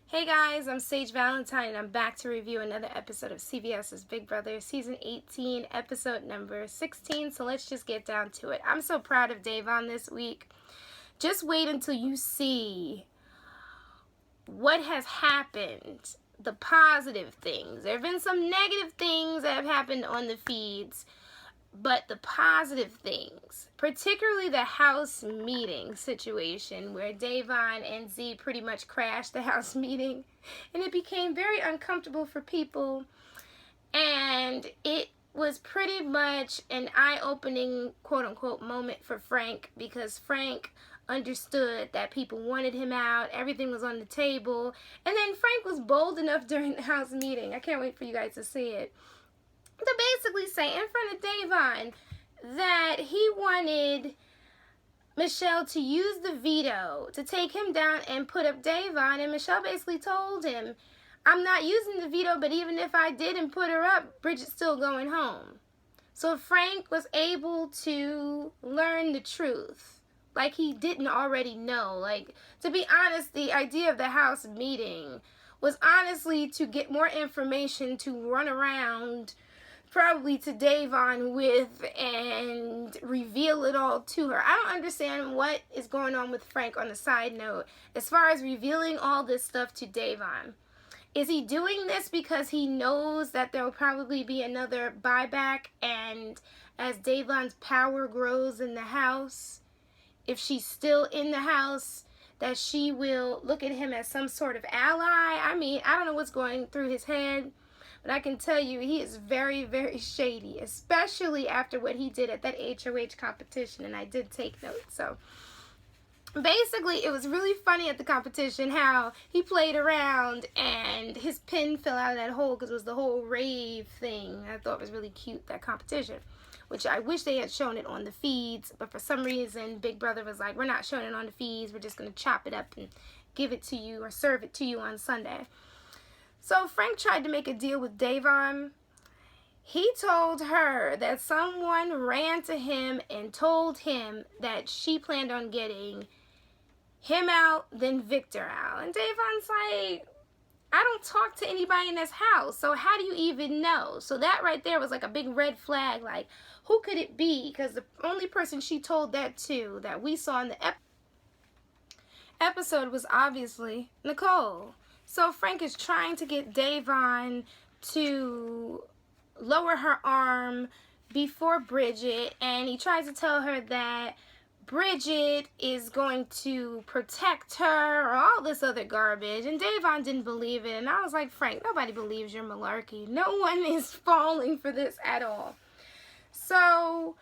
Hey guys, I'm Sage Valentine and I'm back to review another episode of CBS's Big Brother, Season 18, episode number 16, so let's just get down to it. I'm so proud of Davon this week. Just wait until you see what has happened, the positive things. There have been some negative things that have happened on the feeds, but the positive things, particularly the house meeting situation where Davon and Z pretty much crashed the house meeting and it became very uncomfortable for people, and it was pretty much an eye-opening quote-unquote moment for Frank, because Frank understood that people wanted him out, everything was on the table, and then Frank was bold enough during the house meeting, I can't wait for you guys to see it, to basically say in front of Davon that he wanted Michelle to use the veto to take him down and put up Davon, and Michelle basically told him, I'm not using the veto, but even if I did and put her up, Bridget's still going home. So Frank was able to learn the truth, like he didn't already know. Like, to be honest, the idea of the house meeting was honestly to get more information to run around probably to Davon with and reveal it all to her. I don't understand what is going on with Frank on a side note as far as revealing all this stuff to Davon. Is he doing this because he knows that there will probably be another buyback, and as Davon's power grows in the house, if she's still in the house, that she will look at him as some sort of ally? I mean, I don't know what's going through his head, but I can tell you he is very, very shady, especially after what he did at that HOH competition, and I did take notes. So basically, it was really funny at the competition how he played around and his pin fell out of that hole because it was the whole rave thing. I thought it was really cute, that competition, which I wish they had shown it on the feeds, but for some reason Big Brother was like, we're not showing it on the feeds, we're just going to chop it up and give it to you or serve it to you on Sunday. So Frank tried to make a deal with Davon. He told her that someone ran to him and told him that she planned on getting him out, then Victor out. And Davon's like, I don't talk to anybody in this house, so how do you even know? So that right there was like a big red flag, like, who could it be? Because the only person she told that to, that we saw in the episode, was obviously Nicole. So Frank is trying to get Davon to lower her arm before Bridget, and he tries to tell her that Bridget is going to protect her or all this other garbage, and Davon didn't believe it. And I was like, Frank, nobody believes your malarkey. No one is falling for this at all. So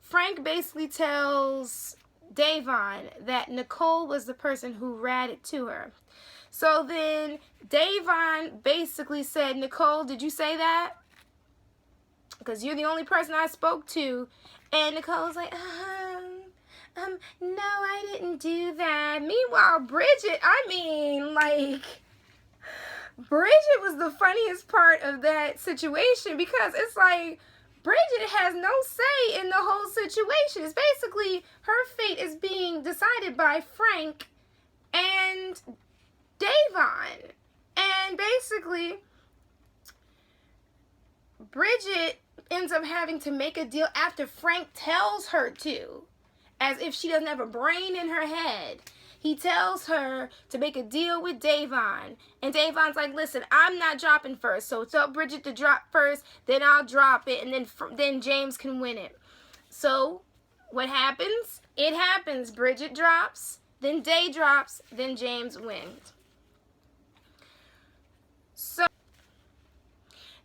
Frank basically tells Davon that Nicole was the person who ratted to her. So then Davon basically said, Nicole, did you say that? Because you're the only person I spoke to. And Nicole was like, no, I didn't do that. Meanwhile, Bridget, Bridget was the funniest part of that situation, because it's like, Bridget has no say in the whole situation. It's basically her fate is being decided by Frank and Davon. And basically, Bridget ends up having to make a deal after Frank tells her to, as if she doesn't have a brain in her head. He tells her to make a deal with Davon, and Davon's like, listen, I'm not dropping first, so tell Bridget to drop first, then I'll drop it, and then James can win it. So what happens? It happens. Bridget drops, then Day drops, then James wins. So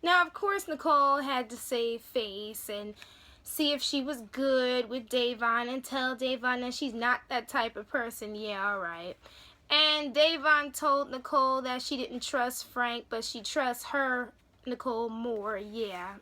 now, of course, Nicole had to save face and see if she was good with Davon and tell Davon that she's not that type of person. Yeah, all right. And Davon told Nicole that she didn't trust Frank, but she trusts her, Nicole, more. Yeah,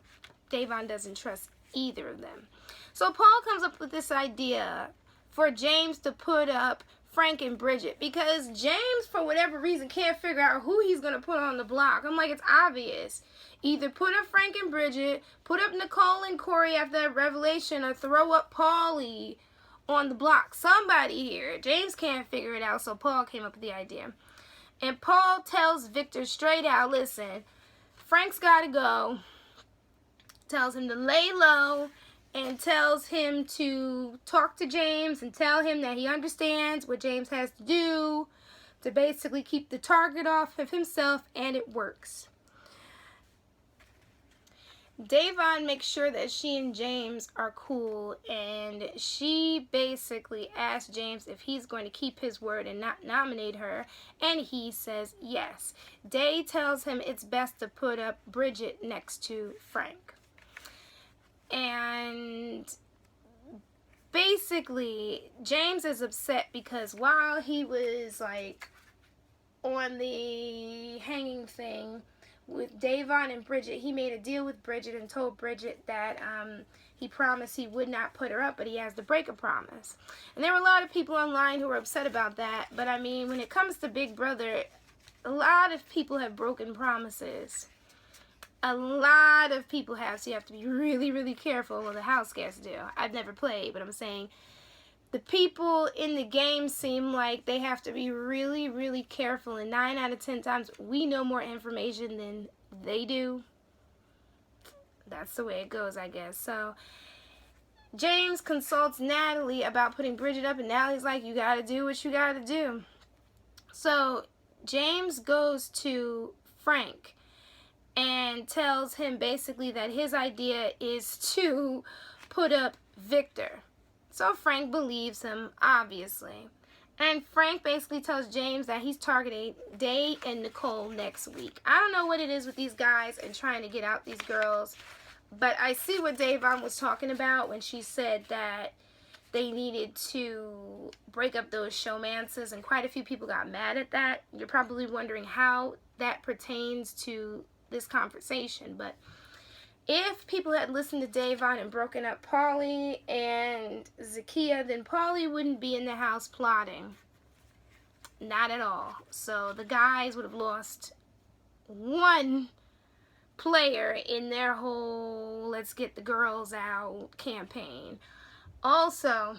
Davon doesn't trust either of them. So Paul comes up with this idea for James to put up Frank and Bridget, because James, for whatever reason, can't figure out who he's going to put on the block. I'm like, it's obvious. Either put up Frank and Bridget, put up Nicole and Corey after that revelation, or throw up Paulie on the block. Somebody here. James can't figure it out, so Paul came up with the idea. And Paul tells Victor straight out, listen, Frank's got to go. Tells him to lay low and tells him to talk to James and tell him that he understands what James has to do to basically keep the target off of himself, and it works. Davon makes sure that she and James are cool, and she basically asks James if he's going to keep his word and not nominate her, and he says yes. Day tells him it's best to put up Bridget next to Frank. And basically, James is upset because while he was like on the hanging thing with Davon and Bridget, he made a deal with Bridget and told Bridget that he promised he would not put her up, but he has to break a promise. And there were a lot of people online who were upset about that, but I mean, when it comes to Big Brother, a lot of people have broken promises. A lot of people have, so you have to be really, really careful what the house guests do. I've never played, but I'm saying the people in the game seem like they have to be really, really careful, and 9 out of 10 times we know more information than they do. That's the way it goes, I guess. So James consults Natalie about putting Bridget up, and Natalie's like, you gotta do what you gotta do. So James goes to Frank and tells him basically that his idea is to put up Victor. So Frank believes him, obviously. And Frank basically tells James that he's targeting Day and Nicole next week. I don't know what it is with these guys and trying to get out these girls, but I see what Davon was talking about when she said that they needed to break up those showmances, and quite a few people got mad at that. You're probably wondering how that pertains to this conversation, but if people had listened to Davon and broken up Paulie and Zakiya, then Paulie wouldn't be in the house plotting. Not at all. So the guys would have lost one player in their whole let's get the girls out campaign. Also,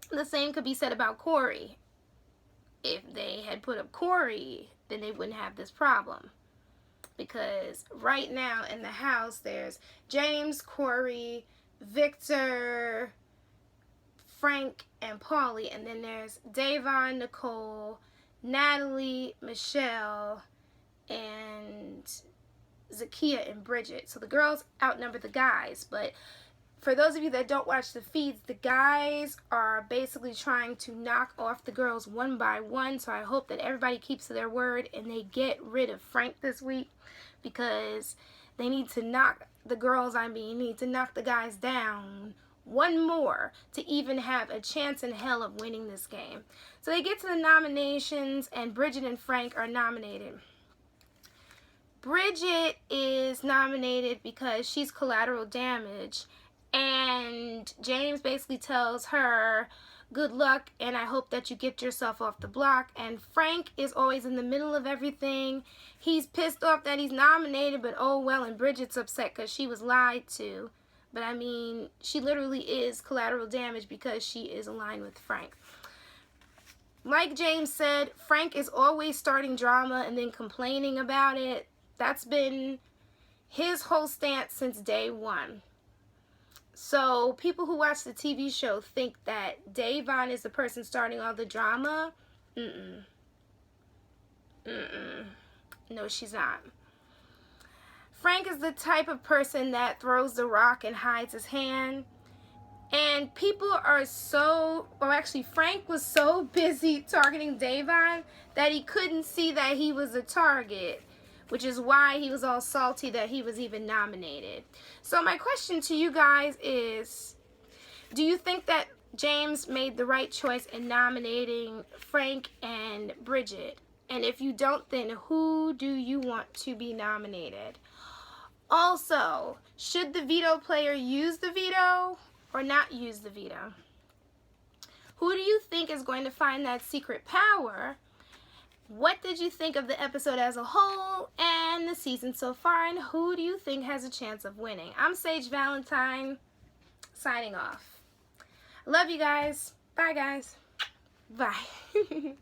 the same could be said about Corey. If they had put up Corey, then they wouldn't have this problem. Because right now in the house, there's James, Corey, Victor, Frank, and Paulie. And then there's Davon, Nicole, Natalie, Michelle, and Zakiya and Bridget. So the girls outnumber the guys. But for those of you that don't watch the feeds, the guys are basically trying to knock off the girls one by one. So I hope that everybody keeps to their word and they get rid of Frank this week, because they need to knock the girls, need to knock the guys down one more to even have a chance in hell of winning this game. So they get to the nominations, and Bridget and Frank are nominated. Bridget is nominated because she's collateral damage, and James basically tells her, good luck, and I hope that you get yourself off the block. And Frank is always in the middle of everything. He's pissed off that he's nominated, but oh well, and Bridget's upset because she was lied to. But I mean, she literally is collateral damage because she is aligned with Frank. Like James said, Frank is always starting drama and then complaining about it. That's been his whole stance since day one. So people who watch the TV show think that Davon is the person starting all the drama. No, she's not. Frank is the type of person that throws the rock and hides his hand. And people are so, well actually Frank was so busy targeting Davon that he couldn't see that he was a target, which is why he was all salty that he was even nominated. So my question to you guys is, do you think that James made the right choice in nominating Frank and Bridget? And if you don't, then who do you want to be nominated? Also, should the veto player use the veto or not use the veto? Who do you think is going to find that secret power? What did you think of the episode as a whole and the season so far? And who do you think has a chance of winning? I'm Sage Valentine, signing off. Love you guys. Bye, guys. Bye.